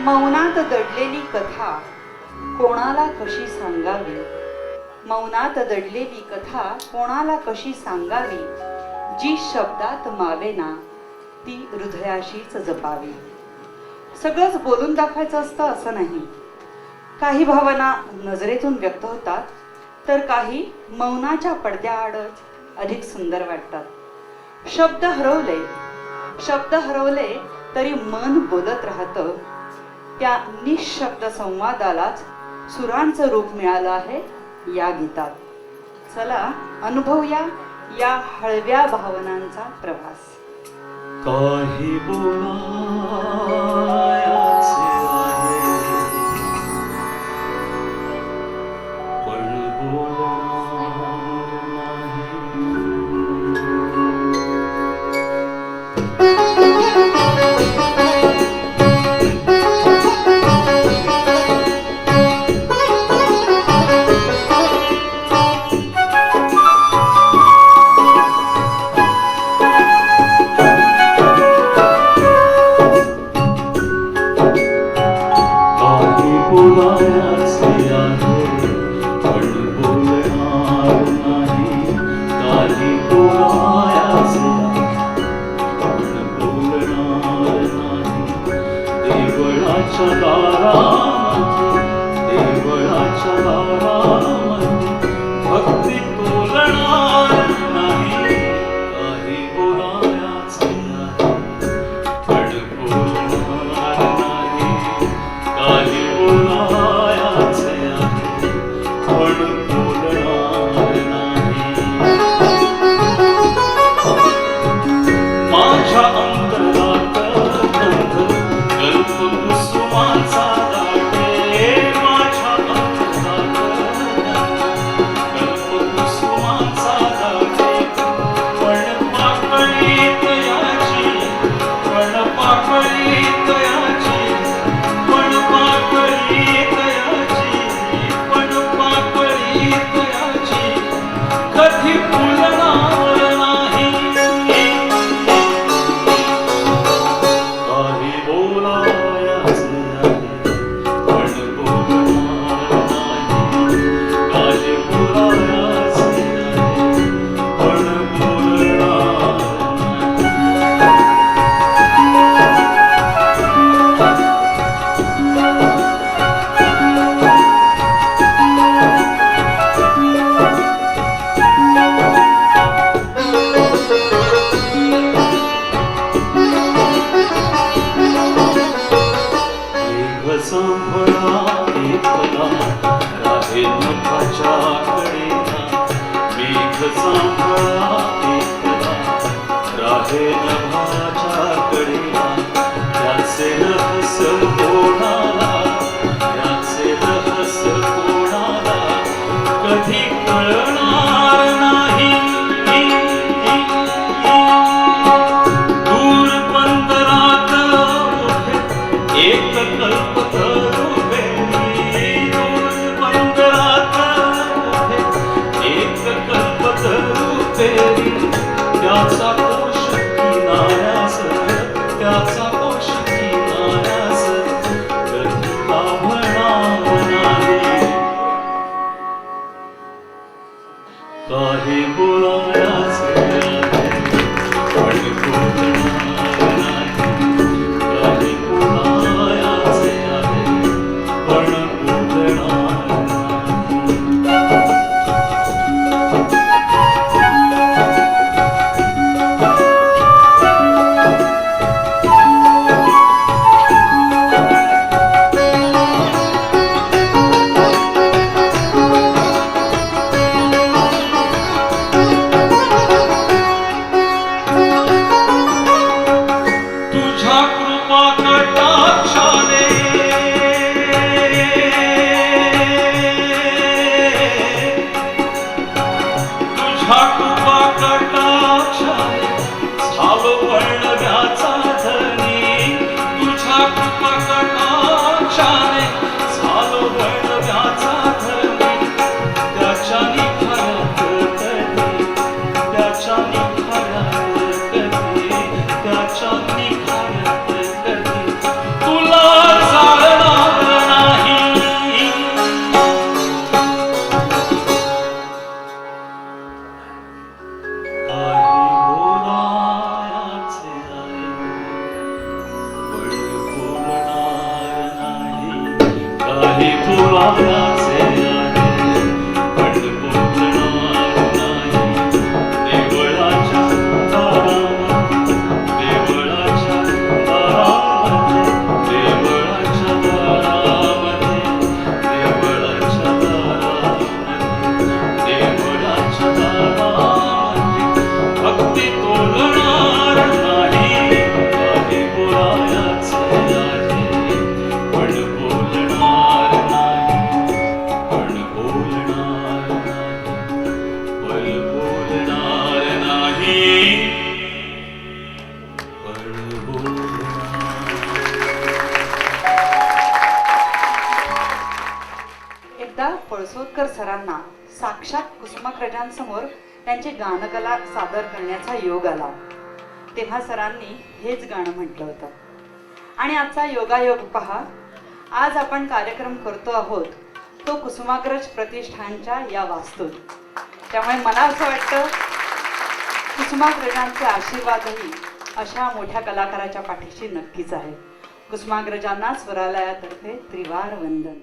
मौनात दडलेली कथा कोणाला कशी सांगावी, मौनात दडलेली कथा कोणाला कशी सांगावी, जी शब्दात मावेना ती हृदयाशीच जपावी. सगळंच बोलून दाखवायचं असतं असं नाही. काही भावना नजरेतून व्यक्त होतात तर काही मौनाच्या पडद्याआडच अधिक सुंदर वाटतात. शब्द हरवले तरी मन बोलत राहतं. त्या निशब्द संवादालाच सुरांचं रूप मिळालं आहे या गीतात. चला अनुभवूया या हळव्या भावनांचा प्रवास. काही बोलायचे आहे पण बोलणार नाही. तुला एकदा पळसोदकर सरांना साक्षात कुसुमाग्रजांसमोर त्यांची गानकला सादर करण्याचा योग आला. तेव्हा सरांनी हेच गाणं म्हटलं होतं. आणि आजचा योगायोग पहा, आज आपण कार्यक्रम करतो आहोत तो कुसुमाग्रज प्रतिष्ठानच्या या वास्तूत. त्यामुळे मला असं वाटतं कुसुमाग्रजांचे आशीर्वादही अशा मोठ्या कलाकाराच्या पाठीशी नक्कीच आहे. कुसुमाग्रजांना स्वरालयातर्फे त्रिवार वंदन.